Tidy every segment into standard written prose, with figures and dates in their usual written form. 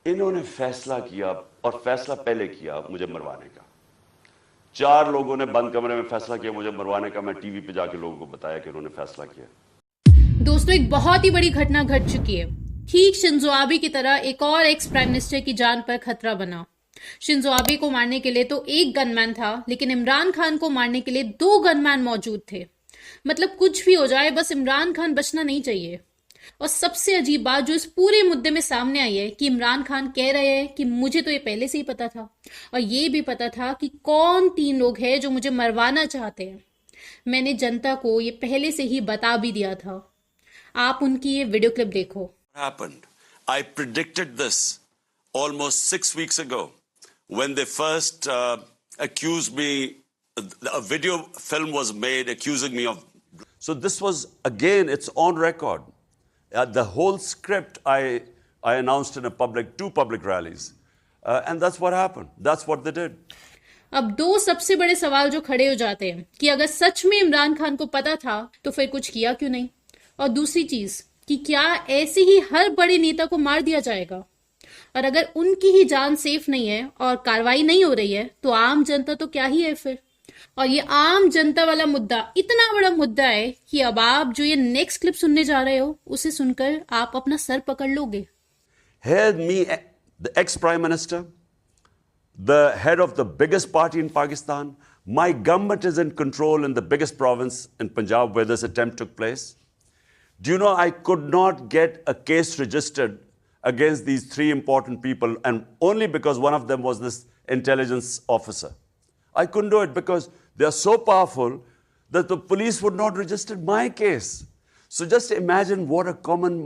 इन्होंने फैसला किया, और फैसला पहले किया मुझे मरवाने का। 4 लोगों ने बंद कमरे में फैसला किया मुझे मरवाने का। मैं टीवी पे जाके लोगों को बताया कि उन्होंने फैसला किया। दोस्तों, एक बहुत ही बड़ी घटना घट चुकी है। ठीक शिंजो आबे की तरह एक और एक्स प्राइम मिनिस्टर की जान पर खतरा बना। शिंजो आबे को मारने के लिए तो एक गनमैन था, लेकिन इमरान खान को मारने के लिए 2 गनमैन मौजूद थे। मतलब कुछ भी हो जाए, बस इमरान खान बचना नहीं चाहिए। और सबसे अजीब बात जो इस पूरे मुद्दे में सामने आई है कि इमरान खान कह रहे हैं कि मुझे तो ये पहले से ही पता था, और ये भी पता था कि कौन 3 लोग हैं जो मुझे मरवाना चाहते हैं। मैंने जनता को ये पहले से ही बता भी दिया था। आप उनकी ये वीडियो क्लिप देखो। Happened. I predicted this almost 6 weeks ago when they first accused me. A video film was made accusing me of. So this was again, it's on record. The whole script I announced in 2 public rallies, and that's what happened. That's what they did. अब 2 सबसे बड़े सवाल जो खड़े हो जाते हैं कि अगर सच में इमरान खान को पता था तो फिर कुछ किया क्यों नहीं, और दूसरी चीज कि क्या ऐसे ही हर बड़े नेता को मार दिया जाएगा। और अगर उनकी ही जान सेफ नहीं है और कार्रवाई नहीं हो रही है तो आम जनता तो क्या ही है फिर। और ये आम जनता वाला मुद्दा इतना बड़ा मुद्दा है कि अब आप जो ये नेक्स्ट क्लिप सुनने जा रहे हो उसे सुनकर आप अपना सर पकड़ लोगे। Here me, the ex-prime minister, the head of the biggest party in Pakistan, my government is in control in the biggest province in Punjab where this attempt took place. Do you know I could not get a case registered against these 3 important people, and only because one of them was this intelligence officer. I couldn't do it because they are so powerful that the police would not register my case. So just imagine what a common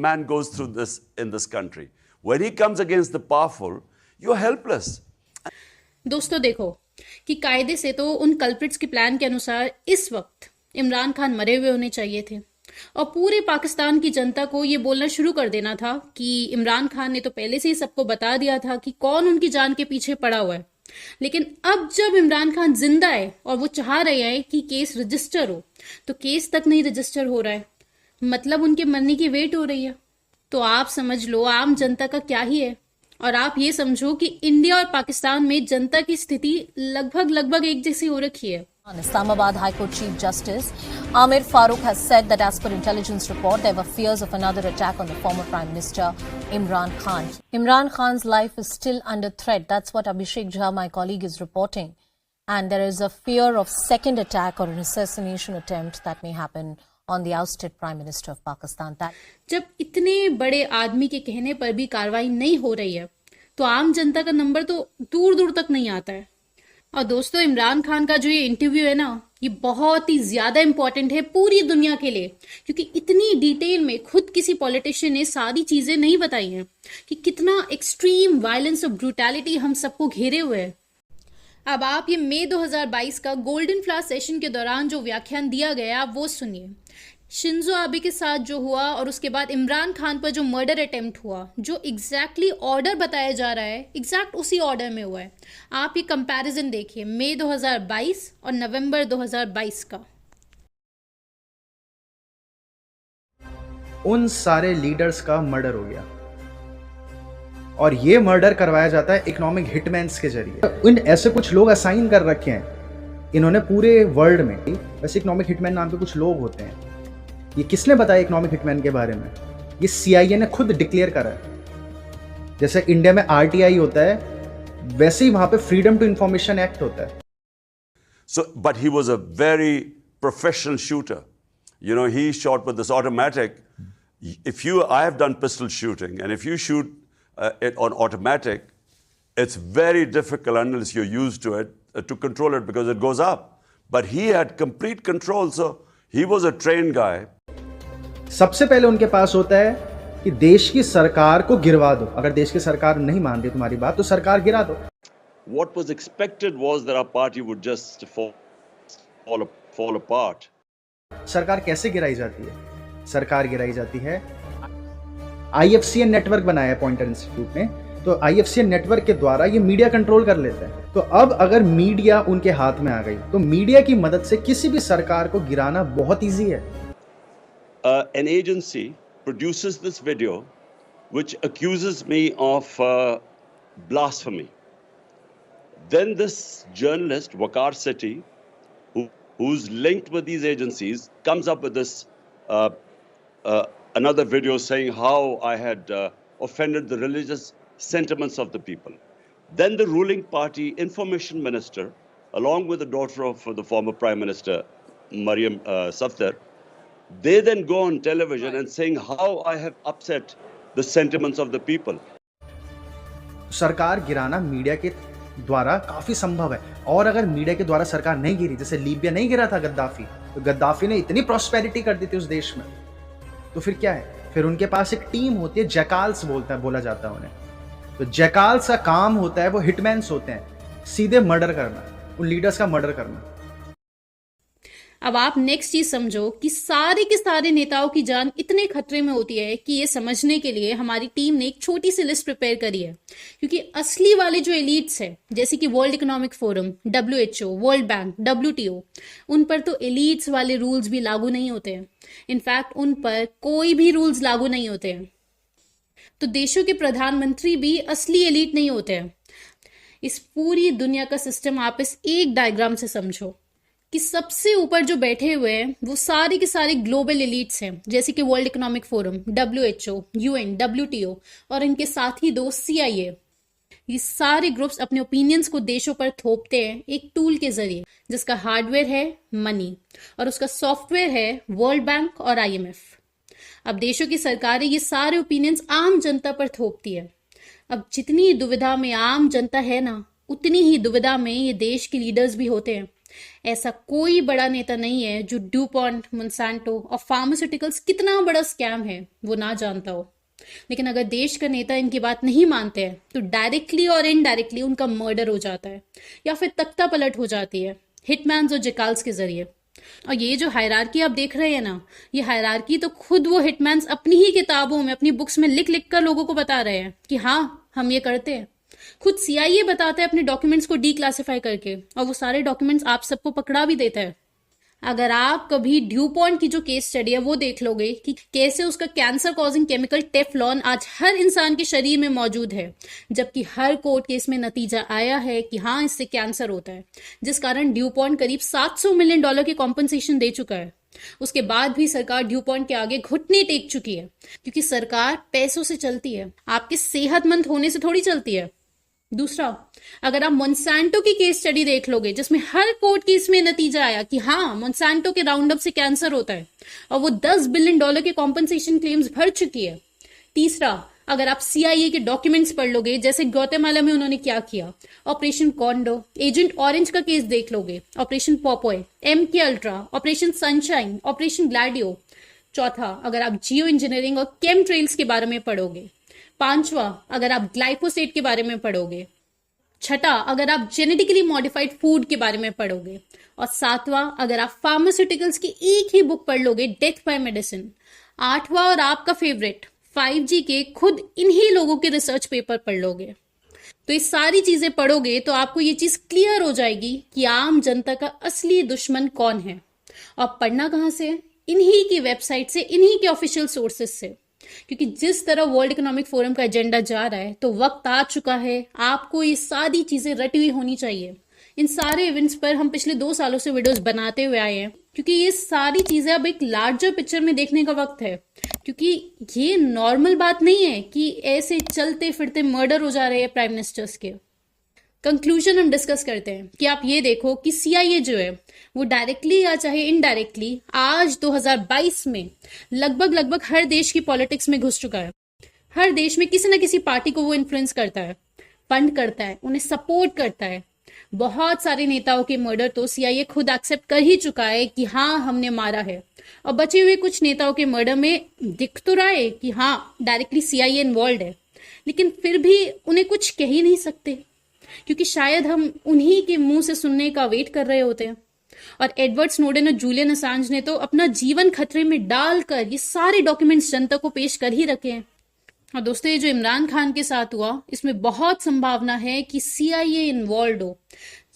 man goes through this in this country. When he comes against the powerful, you're helpless. दोस्तों देखो कि कायदे से तो उन culprits के plan के अनुसार इस वक्त इमरान खान मरे हुए होने चाहिए थे, और पूरे पाकिस्तान की जनता को ये बोलना शुरू कर देना था कि इमरान खान ने तो पहले से ही सबको बता दिया था कि कौन उनकी जान के पीछे पड़ा हुआ है। लेकिन अब जब इमरान खान जिंदा है और वो चाह रहे हैं कि केस रजिस्टर हो, तो केस तक नहीं रजिस्टर हो रहा है। मतलब उनके मरने की वेट हो रही है। तो आप समझ लो आम जनता का क्या ही है। और आप ये समझो कि इंडिया और पाकिस्तान में जनता की स्थिति लगभग एक जैसी हो रखी है। Islamabad High Court Chief Justice Amir Farooq has said that as per intelligence report, there were fears of another attack on the former Prime Minister Imran Khan. Imran Khan's life is still under threat. That's what Abhishek Jha, my colleague, is reporting. And there is a fear of second attack or an assassination attempt that may happen on the ousted Prime Minister of Pakistan. जब इतने बड़े आदमी के कहने पर भी कार्रवाई नहीं हो रही है तो आम जनता का नंबर तो दूर दूर तक नहीं आता है। और दोस्तों, इमरान खान का जो ये इंटरव्यू है ना, ये बहुत ही ज्यादा इंपॉर्टेंट है पूरी दुनिया के लिए, क्योंकि इतनी डिटेल में खुद किसी पॉलिटिशियन ने सारी चीजें नहीं बताई हैं कि कितना एक्सट्रीम वायलेंस और ब्रूटैलिटी हम सबको घेरे हुए है। अब आप ये मई 2022 का गोल्डन फ्लावर सेशन के दौरान जो व्याख्यान दिया गया आप वो सुनिए। शिंजो आबे के साथ जो हुआ और उसके बाद इमरान खान पर जो मर्डर अटेम्प्ट हुआ, जो एग्जैक्टली ऑर्डर बताया जा रहा है एग्जैक्ट उसी ऑर्डर में हुआ है। आप ये कंपैरिजन देखिए मई 2022 और नवंबर 2022 का। उन सारे लीडर्स का मर्डर हो गया, और ये मर्डर करवाया जाता है इकोनॉमिक हिटमैन्स के जरिए। इन ऐसे कुछ लोग असाइन कर रखे हैं इन्होंने पूरे वर्ल्ड में। वैसे इकोनॉमिक हिटमैन नाम के कुछ लोग होते हैं। ये किसने बताया इकोनॉमिक हिटमैन के बारे में? ये CIA ने खुद डिक्लेयर करा है। जैसे इंडिया में RTI होता है, वैसे ही वहां पे फ्रीडम टू इंफॉर्मेशन एक्ट होता है। So, but he was a very professional shooter. You know, he shot with this automatic. I have done pistol shooting, and if you shoot it on automatic, it's very difficult unless you're used to it to control it because it goes up. But he had complete control, so he was a trained guy. सबसे पहले उनके पास होता है कि देश की सरकार को गिरवा दो। अगर देश की सरकार नहीं मान रही तुम्हारी बात तो सरकार गिरा दो। What was expected was that our party would just fall apart. सरकार कैसे गिराई जाती है? सरकार गिराई जाती है, IFCN नेटवर्क बनाया है पॉइंटर इंस्टीट्यूट ने, तो IFCN नेटवर्क के द्वारा ये मीडिया कंट्रोल कर लेते हैं। तो अब अगर मीडिया उनके हाथ में आ गई तो मीडिया की मदद से किसी भी सरकार को गिराना बहुत ईजी है। An agency produces this video which accuses me of blasphemy. Then this journalist, Waqar Sethi, who's linked with these agencies, comes up with this another video saying how I had offended the religious sentiments of the people. Then the ruling party information minister, along with the daughter of the former Prime Minister, Mariam Safdar, they then go on television and saying how I have upset the sentiments of the people. सरकार गिराना media के द्वारा काफी संभव है, और अगर media के द्वारा सरकार नहीं गिरी, जैसे लीबिया नहीं गिरा था गद्दाफी, तो गद्दाफी ने इतनी प्रॉस्पेरिटी कर दी थी उस देश में, तो फिर क्या है, फिर उनके पास एक टीम होती है, जैकाल्स बोला जाता है उन्हें। तो जैकाल्स का काम होता है, वो हिटमैन्स होते हैं, सीधे मर्डर करना, उन लीडर्स का मर्डर करना। अब आप नेक्स्ट चीज समझो कि सारे के सारे नेताओं की जान इतने खतरे में होती है कि ये समझने के लिए हमारी टीम ने एक छोटी सी लिस्ट प्रिपेयर करी है, क्योंकि असली वाले जो एलीट्स है, जैसे कि world economic forum, WHO, world bank, WTO, उन पर तो एलीट्स वाले रूल्स भी लागू नहीं होते हैं। इनफैक्ट उन पर कोई भी रूल्स लागू नहीं होते हैं। तो देशों के प्रधानमंत्री भी असली एलीट नहीं होते हैं। इस पूरी दुनिया का सिस्टम आप इस एक डायग्राम से समझो कि सबसे ऊपर जो बैठे हुए हैं वो सारे के सारे ग्लोबल एलीट्स हैं, जैसे कि world economic forum, WHO, UN, WTO और इनके साथ ही दो CIA। ये सारे ग्रुप्स अपने ओपिनियंस को देशों पर थोपते हैं एक टूल के जरिए, जिसका हार्डवेयर है मनी और उसका सॉफ्टवेयर है वर्ल्ड बैंक और IMF। अब देशों की सरकारें ये सारे ओपिनियंस आम जनता पर थोपती है। अब जितनी दुविधा में आम जनता है ना, उतनी ही दुविधा में ये देश के लीडर्स भी होते हैं। ऐसा कोई बड़ा नेता नहीं है जो ड्यूपॉन्ट, मोन्सांटो और फार्मास्यूटिकल्स कितना बड़ा स्कैम है वो ना जानता हो। लेकिन अगर देश का नेता इनकी बात नहीं मानते हैं तो डायरेक्टली और इनडायरेक्टली उनका मर्डर हो जाता है या फिर तख्ता पलट हो जाती है हिटमैन्स और जैकाल्स के जरिए। और ये जो हायरार्की आप देख रहे हैं ना, ये हायरार्की तो खुद वो हिटमैन्स अपनी ही किताबों में, अपनी बुक्स में लिख लिख कर लोगों को बता रहे हैं कि हाँ हम ये करते हैं। खुद CIA बताता है अपने डॉक्यूमेंट्स को डीक्लासिफाई करके, और वो सारे डॉक्यूमेंट्स आप सबको पकड़ा भी देता है। अगर आप कभी ड्यूपॉन्ट की जो केस स्टडी है वो देख लोगे कि कैसे उसका कैंसर कॉजिंग केमिकल टेफ्लॉन आज हर इंसान के शरीर में मौजूद है, जबकि हर कोर्ट केस में नतीजा आया है कि हाँ इससे कैंसर होता है, जिस कारण ड्यूपॉन्ट करीब $700 मिलियन की कॉम्पनसेशन दे चुका है। उसके बाद भी सरकार ड्यूपॉन्ट के आगे घुटने टेक चुकी है, क्योंकि सरकार पैसों से चलती है, आपके सेहतमंद होने से थोड़ी चलती है। दूसरा, अगर आप मोन्सांटो की केस स्टडी देख लोगे, जिसमें हर कोर्ट केस में नतीजा आया कि हाँ मोन्सांटो के राउंड अप से कैंसर होता है, और वो $10 बिलियन के कॉम्पनसेशन क्लेम्स भर चुकी है। तीसरा, अगर आप CIA के डॉक्यूमेंट्स पढ़ लोगे, जैसे ग्वाटेमाला में उन्होंने क्या किया, ऑपरेशन कॉन्डो, एजेंट ऑरेंज का केस देख लोगे, operation Popeye, MK Ultra, operation Sunshine, operation Gladio. चौथा, अगर आप जियो इंजीनियरिंग और केम ट्रेल्स के बारे में पढ़ोगे। पांचवा, अगर आप ग्लाइफोसेट के बारे में पढ़ोगे। छठा, अगर आप जेनेटिकली मॉडिफाइड फूड के बारे में पढ़ोगे। और सातवां, अगर आप फार्मास्यूटिकल्स की एक ही बुक पढ़ लोगे, डेथ बाय मेडिसिन। आठवां और आपका फेवरेट 5G के खुद इन्हीं लोगों के रिसर्च पेपर पढ़ लोगे। तो ये सारी चीजें पढ़ोगे तो आपको ये चीज क्लियर हो जाएगी कि आम जनता का असली दुश्मन कौन है। और पढ़ना कहां से? इन्हीं की वेबसाइट से, इन्हीं के ऑफिशियल सोर्सेज से। क्योंकि जिस तरह वर्ल्ड इकोनॉमिक फोरम का एजेंडा जा रहा है, तो वक्त आ चुका है आपको ये सारी चीजें रटी हुई होनी चाहिए। इन सारे इवेंट्स पर हम पिछले 2 सालों से वीडियोस बनाते हुए आए हैं, क्योंकि ये सारी चीजें अब एक लार्जर पिक्चर में देखने का वक्त है। क्योंकि ये नॉर्मल बात नहीं है कि ऐसे चलते फिरते मर्डर हो जा रहे हैं प्राइम मिनिस्टर्स के। कंक्लूजन हम डिस्कस करते हैं कि आप ये देखो कि CIA जो है वो डायरेक्टली या चाहे इनडायरेक्टली आज 2022 में लगभग हर देश की पॉलिटिक्स में घुस चुका है। हर देश में किसी न किसी पार्टी को वो इन्फ्लुएंस करता है, फंड करता है, उन्हें सपोर्ट करता है। बहुत सारे नेताओं के मर्डर तो CIA खुद एक्सेप्ट कर ही चुका है कि हाँ हमने मारा है, और बचे हुए कुछ नेताओं के मर्डर में दिख तो रहा है कि हाँ डायरेक्टली CIA इन्वॉल्व है, लेकिन फिर भी उन्हें कुछ कह ही नहीं सकते, क्योंकि शायद हम उन्हीं के मुंह से सुनने का वेट कर रहे होते हैं। और एडवर्ड स्नोडेन और जूलियन असांज ने तो अपना जीवन खतरे में डालकर ये सारे डॉक्यूमेंट्स जनता को पेश कर ही रखे हैं। और दोस्तों, ये जो इमरान खान के साथ हुआ, इसमें बहुत संभावना है कि CIA इन्वॉल्व हो।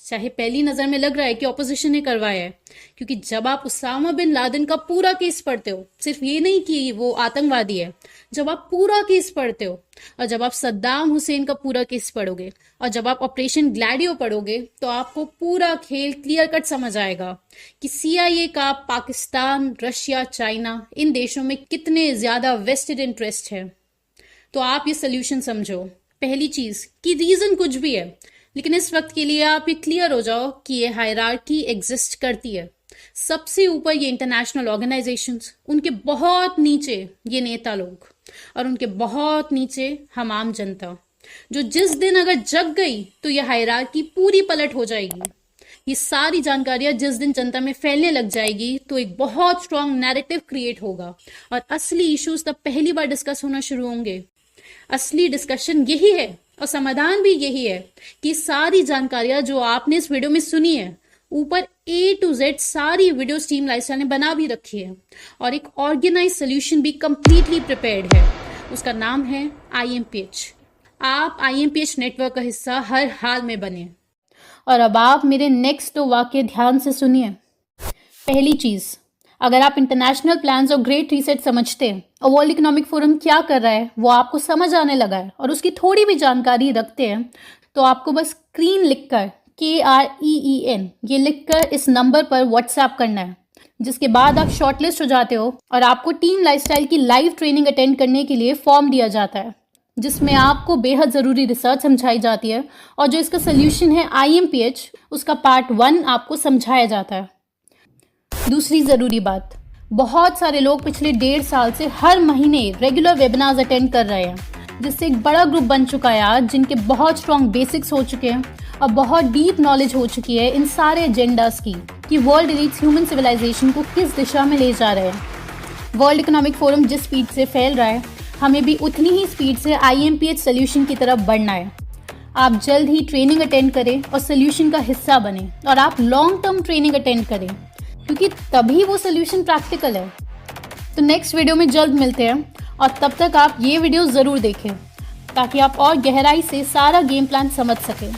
चाहे पहली नजर में लग रहा है कि ऑपोजिशन ने करवाया है, क्योंकि जब आप उसामा बिन लादेन का पूरा केस पढ़ते हो, सिर्फ ये नहीं कि वो आतंकवादी है, जब आप पूरा केस पढ़ते हो और जब आप सद्दाम हुसैन का पूरा केस पढ़ोगे और जब आप ऑपरेशन ग्लैडियो पढ़ोगे, तो आपको पूरा खेल क्लियर कट समझ आएगा कि CIA का पाकिस्तान, रशिया, चाइना, इन देशों में कितने ज्यादा वेस्टेड इंटरेस्ट है। तो आप ये सोल्यूशन समझो। पहली चीज कि रीजन कुछ भी है, लेकिन इस वक्त के लिए आप ये क्लियर हो जाओ कि ये हायरार्की एग्जिस्ट करती है। सबसे ऊपर ये इंटरनेशनल ऑर्गेनाइजेशंस, उनके बहुत नीचे ये नेता लोग और उनके बहुत नीचे हम आम जनता, जो जिस दिन अगर जग गई तो ये हायरार्की पूरी पलट हो जाएगी। ये सारी जानकारियां जिस दिन जनता में फैलने लग जाएगी तो एक बहुत स्ट्रॉन्ग नैरेटिव क्रिएट होगा और असली इश्यूज तब पहली बार डिस्कस होना शुरू होंगे। असली डिस्कशन यही है और समाधान भी यही है कि सारी जानकारियां जो आपने इस वीडियो में सुनी है, ऊपर A to Z सारी वीडियो टीम लाइफस्टाइल ने बना भी रखी है और एक ऑर्गेनाइज सोल्यूशन भी कंप्लीटली प्रिपेयर्ड है। उसका नाम है IMPH। आप IMPH नेटवर्क का हिस्सा हर हाल में बने। और अब आप मेरे नेक्स्ट 2 वाक्य ध्यान से सुनिए। पहली चीज, अगर आप इंटरनेशनल प्लान्स और ग्रेट रीसेट समझते हैं और वर्ल्ड इकोनॉमिक फोरम क्या कर रहा है वो आपको समझ आने लगा है और उसकी थोड़ी भी जानकारी रखते हैं, तो आपको बस स्क्रीन लिखकर KREEN ये लिखकर इस नंबर पर व्हाट्सएप करना है, जिसके बाद आप शॉर्टलिस्ट हो जाते हो और आपको टीम लाइफस्टाइल की लाइव ट्रेनिंग अटेंड करने के लिए फॉर्म दिया जाता है, जिसमें आपको बेहद ज़रूरी रिसर्च समझाई जाती है और जो इसका सोल्यूशन है IMPH, उसका पार्ट 1 आपको समझाया जाता है। दूसरी ज़रूरी बात, बहुत सारे लोग पिछले 1.5 साल से हर महीने रेगुलर वेबिनार्स अटेंड कर रहे हैं, जिससे एक बड़ा ग्रुप बन चुका है आज, जिनके बहुत स्ट्रॉन्ग बेसिक्स हो चुके हैं और बहुत डीप नॉलेज हो चुकी है इन सारे एजेंडास की कि वर्ल्ड एलीट्स ह्यूमन सिविलाइजेशन को किस दिशा में ले जा रहे हैं। वर्ल्ड इकोनॉमिक फोरम जिस स्पीड से फैल रहा है, हमें भी उतनी ही स्पीड से IMPH सोल्यूशन की तरफ बढ़ना है। आप जल्द ही ट्रेनिंग अटेंड करें और सोल्यूशन का हिस्सा बने और आप लॉन्ग टर्म ट्रेनिंग अटेंड करें, क्योंकि तभी वो सोल्यूशन प्रैक्टिकल है। तो नेक्स्ट वीडियो में जल्द मिलते हैं और तब तक आप ये वीडियो ज़रूर देखें ताकि आप और गहराई से सारा गेम प्लान समझ सकें।